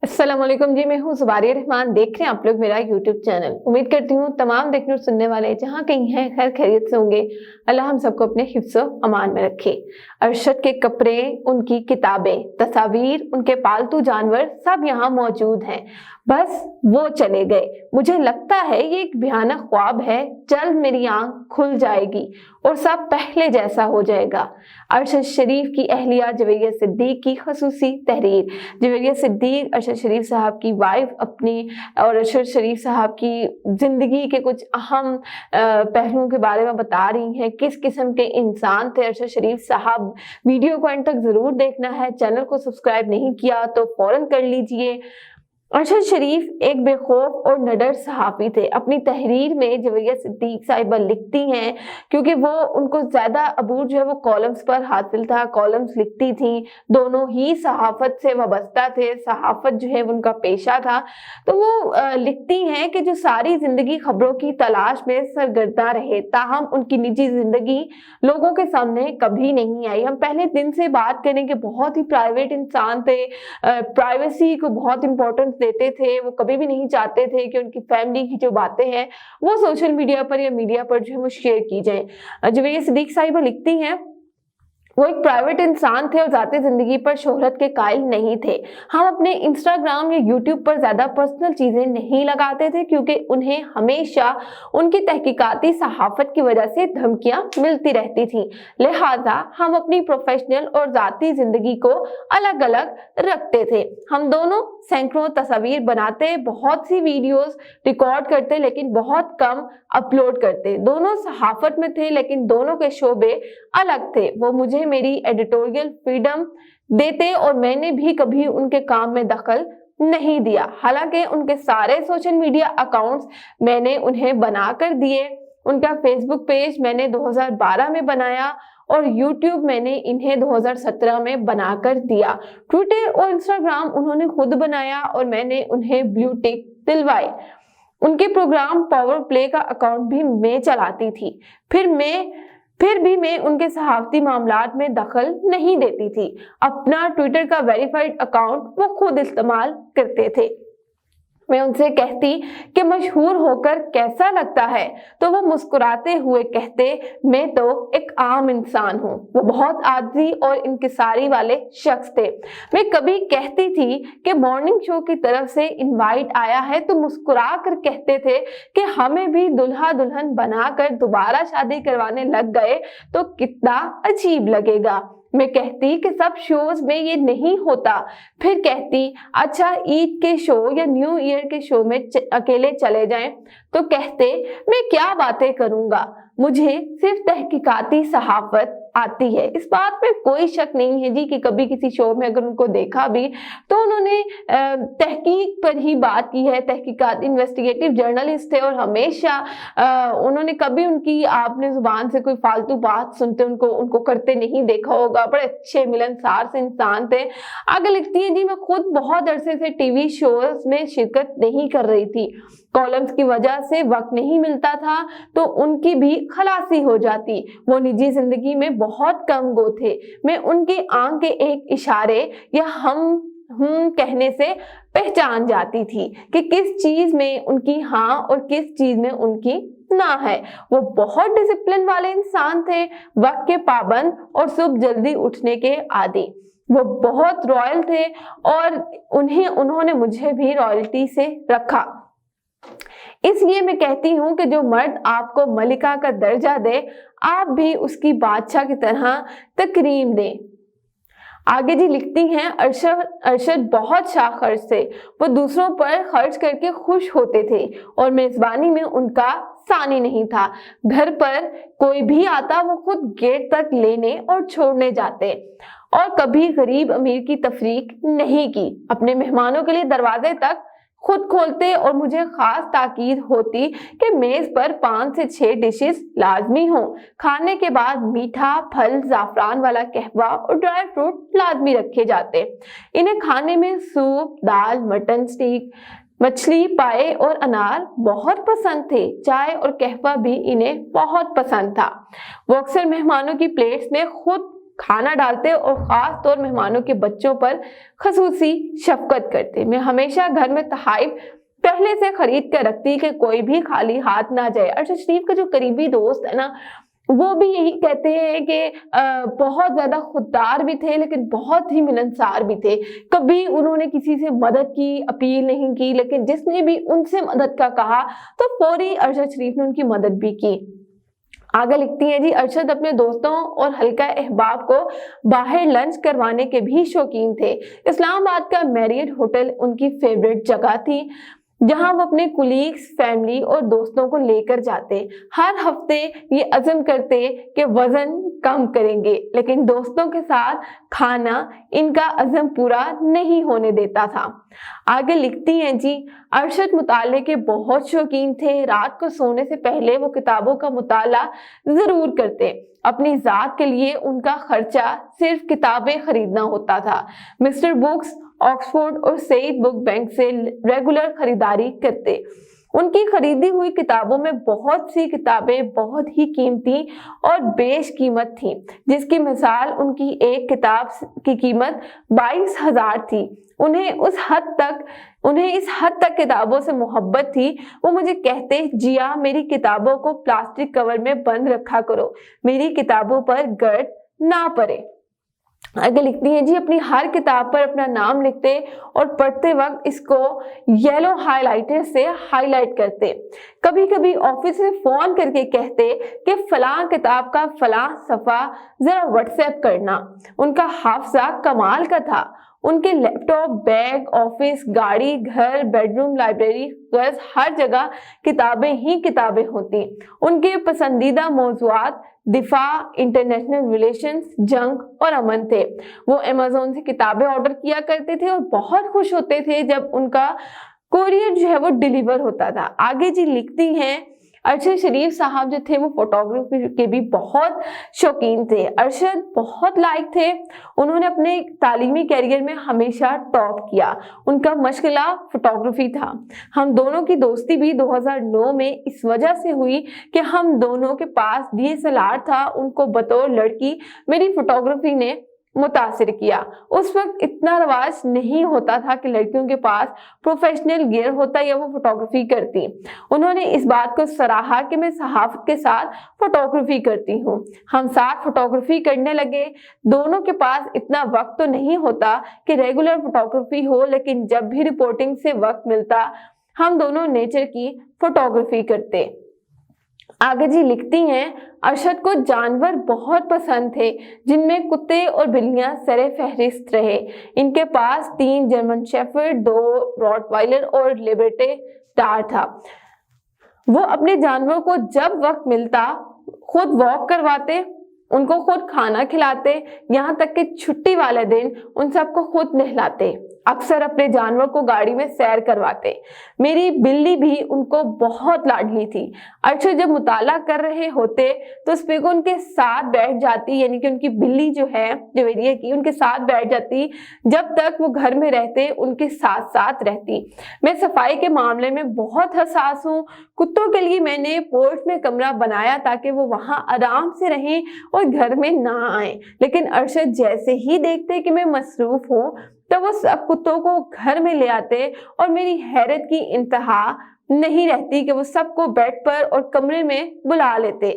अस्सलाम वालेकुम जी, मैं हूँ ज़ुबारिया रहमान। देख रहे हैं आप लोग मेरा यूट्यूब चैनल। उम्मीद करती हूँ तमाम देखने और सुनने वाले जहाँ कहीं हैं खैर खैरियत से होंगे। अल्लाह हम सबको अपने हिफ्ज़ व अमान में रखे। अरशद के कपड़े, उनकी किताबें, तस्वीर, उनके पालतू जानवर सब यहाँ मौजूद हैं। बस वो चले गए। मुझे लगता है ये एक भयानक ख्वाब है। जल्द मेरी आंख खुल जाएगी और सब पहले जैसा हो जाएगा। अरशद शरीफ की अहलिया जवेरिया सिद्दीक की खसूसी तहरीर। जवेरिया सिद्दीक अरशद शरीफ साहब की वाइफ अपनी और अरशद शरीफ साहब की जिंदगी के कुछ अहम पहलुओं के बारे में बता रही हैं। किस किस्म के इंसान थे अरशद शरीफ साहब। वीडियो को अंत तक जरूर देखना है। चैनल को सब्सक्राइब नहीं किया तो फौरन कर लीजिए। अरशद शरीफ एक बेखौफ और निडर सहाफी थे। अपनी तहरीर में जवेरिया सिद्दीक साहिबा लिखती हैं, क्योंकि वो उनको ज्यादा अबूर जो है वो कॉलम्स पर हासिल था, कॉलम्स लिखती थी। दोनों ही सहाफत से वाबस्ता थे, सहाफत जो है उनका पेशा था। तो वो लिखती हैं कि जो सारी जिंदगी खबरों की तलाश में सरगर्दा रहे, ताहम उनकी निजी जिंदगी लोगों के सामने कभी नहीं आई। हम पहले दिन से बात करें कि बहुत ही प्राइवेट इंसान थे, प्राइवेसी को बहुत इंपॉर्टेंस देते थे। वो कभी भी नहीं चाहते थे कि उनकी फैमिली की जो बातें हैं वो सोशल मीडिया पर या मीडिया पर जो है वो शेयर की जाए। जवेरिया सिद्दीक साहिबा लिखती हैं, वो एक प्राइवेट इंसान थे और जाती जिंदगी पर शोहरत के कायल नहीं थे। हम अपने इंस्टाग्राम या यूट्यूब पर ज्यादा पर्सनल चीजें नहीं लगाते थे, क्योंकि उन्हें हमेशा उनकी तहकीकाती सहाफत की वजह से धमकियां मिलती रहती थी। लिहाजा हम अपनी प्रोफेशनल और जाती जिंदगी को अलग अलग रखते थे। हम दोनों सैकड़ों तस्वीर बनाते, बहुत सी वीडियोस रिकॉर्ड करते, लेकिन बहुत कम अपलोड करते। दोनों सहाफत में थे, लेकिन दोनों के शोबे अलग थे। वो मुझे मेरी एडिटोरियल फ्रीडम देते और मैंने भी कभी उनके काम में दखल नहीं दिया। हालांकि उनके सारे सोशल मीडिया अकाउंट्स मैंने उन्हें बना कर दिए। उनका फेसबुक पेज मैंने 2012 में बनाया और यूट्यूब मैंने इन्हें 2017 में बनाकर दिया। ट्विटर और इंस्टाग्राम उन्होंने खुद बनाया और मैंने उन्हें ब्लू टिक दिलवाए। उनके प्रोग्राम पावर प्ले का अकाउंट भी मैं चलाती थी। फिर भी मैं उनके सहाफती मामलात में दखल नहीं देती थी। अपना ट्विटर का वेरीफाइड अकाउंट वो खुद इस्तेमाल करते थे। मैं उनसे कहती कि मशहूर होकर कैसा लगता है, तो वो मुस्कुराते हुए कहते, मैं तो एक आम इंसान हूँ। वो बहुत आजी और इंकिसारी वाले शख्स थे। मैं कभी कहती थी कि मॉर्निंग शो की तरफ से इनवाइट आया है, तो मुस्कुरा कर कहते थे कि हमें भी दुल्हा दुल्हन बनाकर दोबारा शादी करवाने लग गए तो कितना अजीब लगेगा। मैं कहती कि सब शोज में ये नहीं होता। फिर कहती अच्छा ईद के शो या न्यू ईयर के शो में अकेले चले जाएं, तो कहते मैं क्या बातें करूंगा, मुझे सिर्फ तहकीकाती सहाफत आती है। इस बात में कोई शक नहीं है जी कि कभी किसी शो में अगर उनको देखा भी तो उन्होंने तहकीक पर ही बात की है। तहकीकात इन्वेस्टिगेटिव जर्नलिस्ट थे और हमेशा उन्होंने कभी उनकी आपने जुबान से कोई फालतू बात सुनते उनको करते नहीं देखा होगा। बड़े अच्छे मिलनसार से इंसान थे। आगे लिखती है जी, मैं खुद बहुत अरसे से टीवी शोज में शिरकत नहीं कर रही थी। कॉलम्स की वजह से वक्त नहीं मिलता था तो उनकी भी खलासी हो जाती। वो निजी जिंदगी में बहुत कम गो थे। मैं उनकी आंख के एक इशारे या हम कहने से पहचान जाती थी कि किस चीज में उनकी हाँ और किस चीज में उनकी ना है। वो बहुत डिसिप्लिन वाले इंसान थे, वक्त के पाबंद और सुबह जल्दी उठने के आदी। वो बहुत रॉयल थे और उन्होंने मुझे भी रॉयल्टी से रखा। इसलिए मैं कहती हूँ कि जो मर्द आपको मलिका का दर्जा दे, आप भी उसकी बादशाह की तरह तकरीम दें। आगे जी लिखती हैं, अरशद बहुत शाखर्च थे। वो दूसरों पर खर्च करके खुश होते थे और मेजबानी में उनका सानी नहीं था। घर पर कोई भी आता वो खुद गेट तक लेने और छोड़ने जाते और कभी गरीब अमीर की तफरीक नहीं की। अपने मेहमानों के लिए दरवाजे तक खुद खोलते और मुझे खास ताकीद होती कि मेज पर 5 से 6 डिशेस लाजमी हों। खाने के बाद मीठा, फल, जाफरान वाला कहवा और ड्राई फ्रूट लाजमी रखे जाते। इन्हें खाने में सूप, दाल, मटन स्टीक, मछली, पाए और अनार बहुत पसंद थे। चाय और कहवा भी इन्हें बहुत पसंद था। वो अक्सर मेहमानों की प्लेट्स में खुद खाना डालते और खास तौर मेहमानों के बच्चों पर खसूसी शफकत करते। मैं हमेशा घर में तहाइफ पहले से खरीद कर रखती कि कोई भी खाली हाथ ना जाए। अरशद शरीफ का जो करीबी दोस्त है ना, वो भी यही कहते हैं कि बहुत ज्यादा खुददार भी थे लेकिन बहुत ही मिलनसार भी थे। कभी उन्होंने किसी से मदद की अपील नहीं की, लेकिन जिसने भी उनसे मदद का कहा तो फौरी अरशद शरीफ ने उनकी मदद भी की। आगे लिखती हैं जी, अरशद अपने दोस्तों और हल्का अहबाब को बाहर लंच करवाने के भी शौकीन थे। इस्लामाबाद का मैरियट होटल उनकी फेवरेट जगह थी जहां वो अपने कुलीग्स, फैमिली और दोस्तों को लेकर जाते। हर हफ्ते ये अज़म करते कि वजन कम करेंगे, लेकिन दोस्तों के साथ खाना इनका अज़म पूरा नहीं होने देता था। आगे लिखती हैं जी, अरशद मुताले के बहुत शौकीन थे। रात को सोने से पहले वो किताबों का मुताला जरूर करते। अपनी जात के लिए उनका खर्चा सिर्फ किताबें खरीदना होता था। मिस्टर बुक्स, ऑक्सफोर्ड और सईद बुक बैंक से रेगुलर खरीदारी करते। उनकी खरीदी हुई किताबों में बहुत सी किताबें बहुत ही कीमती और बेशकीमत थीं, जिसकी मिसाल उनकी एक किताब की कीमत 22,000 थी। उन्हें इस हद तक किताबों से मोहब्बत थी, वो मुझे कहते, जिया मेरी किताबों को प्लास्टिक कवर में बंद रखा करो, मेरी किताबों पर गर्द ना पड़े। आगे लिखती हैं जी, अपनी हर किताब पर अपना नाम लिखते और पढ़ते वक्त इसको येलो हाइलाइटर से हाईलाइट करते। कभी कभी ऑफिस से फोन करके कहते कि फलां किताब का फलां सफा जरा व्हाट्सएप करना। उनका हाफजा कमाल का था। उनके लैपटॉप, बैग, ऑफिस, गाड़ी, घर, बेडरूम, लाइब्रेरी, गर्ज हर जगह किताबें ही किताबें होती। उनके पसंदीदा मौज़ूआत दिफा, इंटरनेशनल रिलेशंस, जंग और अमन थे। वो अमेज़न से किताबें ऑर्डर किया करते थे और बहुत खुश होते थे जब उनका कोरियर जो है वो डिलीवर होता था। आगे जी लिखती हैं, अरशद शरीफ साहब जो थे वो फोटोग्राफी के भी बहुत शौकीन थे। अरशद बहुत लायक थे। उन्होंने अपने तालीमी कैरियर में हमेशा टॉप किया। उनका मशगला फोटोग्राफी था। हम दोनों की दोस्ती भी 2009 में इस वजह से हुई कि हम दोनों के पास DSLR था। उनको बतौर लड़की मेरी फोटोग्राफी ने मुतासिर किया। उस वक्त इतना रवाज नहीं होता था कि लड़कियों के पास प्रोफेशनल गियर होता या वो फोटोग्राफी करती। उन्होंने इस बात को सराहा कि मैं सहाफत के साथ फोटोग्राफी करती हूँ। हम साथ फोटोग्राफी करने लगे। दोनों के पास इतना वक्त तो नहीं होता कि रेगुलर फोटोग्राफी हो, लेकिन जब भी रिपोर्टिंग से वक्त मिलता हम दोनों नेचर की फोटोग्राफी करते। आगे जी लिखती हैं, अरशद को जानवर बहुत पसंद थे, जिनमें कुत्ते और बिल्लियां सरे फहरिस्त रहे। इनके पास 3 जर्मन शेफर्ड, 2 रॉटवाइलर और लेब्राडोर था। वो अपने जानवरों को जब वक्त मिलता खुद वॉक करवाते, उनको खुद खाना खिलाते, यहाँ तक कि छुट्टी वाले दिन उन सबको खुद नहलाते। अक्सर अपने जानवर को गाड़ी में सैर करवाते। मेरी बिल्ली भी उनको बहुत लाडली थी। अरशद जब मुताला कर रहे होते तो स्पीकर उनके साथ बैठ जाती, यानी कि उनकी बिल्ली जो है जवेरिया की, उनके साथ बैठ जाती। जब तक वो घर में रहते उनके साथ साथ रहती। मैं सफाई के मामले में बहुत हसास हूँ। कुत्तों के लिए मैंने पोर्च में कमरा बनाया ताकि वो वहां आराम से रहें और घर में ना आए, लेकिन अरशद जैसे ही देखते कि मैं मसरूफ हूँ तो वो सब कुत्तों को घर में ले आते और मेरी हैरत की इंतहा नहीं रहती कि वो सबको बेड पर और कमरे में बुला लेते।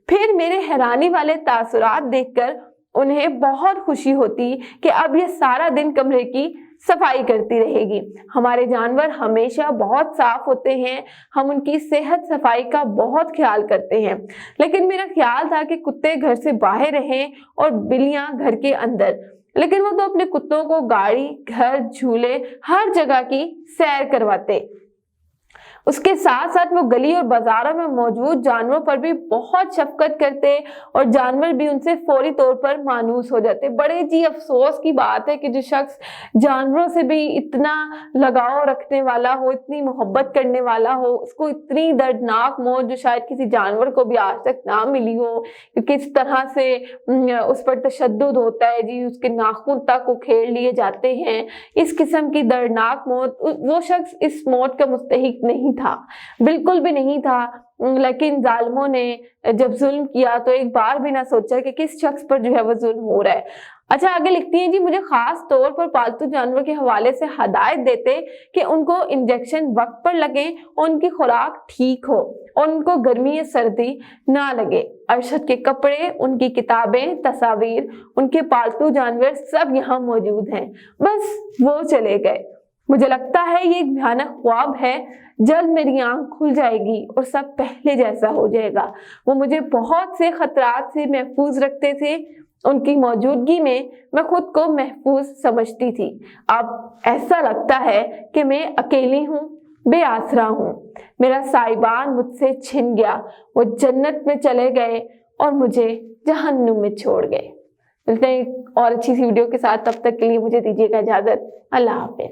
फिर मेरे हैरानी वाले तासुरात देखकर उन्हें बहुत खुशी होती कि अब ये सारा दिन कमरे की सफाई करती रहेगी। हमारे जानवर हमेशा बहुत साफ होते हैं। हम उनकी सेहत सफाई का बहुत ख्याल करते हैं, लेकिन मेरा ख्याल था कि कुत्ते घर से बाहर रहें और बिल्लियां घर के अंदर। लेकिन वो तो अपने कुत्तों को गाड़ी, घर, झूले हर जगह की सैर करवाते। उसके साथ साथ वो गली और बाजारों में मौजूद जानवरों पर भी बहुत शफकत करते और जानवर भी उनसे फौरी तौर पर मानूस हो जाते। बड़े जी अफसोस की बात है कि जो शख्स जानवरों से भी इतना लगाव रखने वाला हो, इतनी मोहब्बत करने वाला हो, उसको इतनी दर्दनाक मौत जो शायद किसी जानवर को भी आज तक ना मिली हो, क्योंकि इस तरह से उस पर तशद्दुद होता है जी, उसके नाखून तक उखेड़ लिए जाते हैं। इस किस्म की दर्दनाक मौत, वो शख्स इस मौत का मुस्तहिक नहीं था, बिल्कुल भी नहीं था। लेकिन जालिमों ने जब जुल्म किया तो एक बार भी ना सोचा कि किस शख्स पर जो है वो जुल्म हो रहा है। अच्छा, आगे लिखती हैं जी, मुझे खास तौर पर पालतू जानवर के हवाले से हदायत देते कि उनको इंजेक्शन वक्त पर लगे और उनकी खुराक ठीक हो और उनको गर्मी या सर्दी ना लगे। अरशद के कपड़े, उनकी किताबें, तस्वीर, उनके पालतू जानवर सब यहाँ मौजूद हैं। बस वो चले गए। मुझे लगता है ये एक भयानक ख्वाब है। जल्द मेरी आंख खुल जाएगी और सब पहले जैसा हो जाएगा। वो मुझे बहुत से खतरात से महफूज रखते थे। उनकी मौजूदगी में मैं खुद को महफूज समझती थी। अब ऐसा लगता है कि मैं अकेली हूँ, बेआसरा हूँ। मेरा साहिबान मुझसे छिन गया। वो जन्नत में चले गए और मुझे जहन्नुम में छोड़ गए। मिलते हैं एक और अच्छी सी वीडियो के साथ। तब तक के लिए मुझे दीजिएगा इजाजत। अल्लाह हाफिज।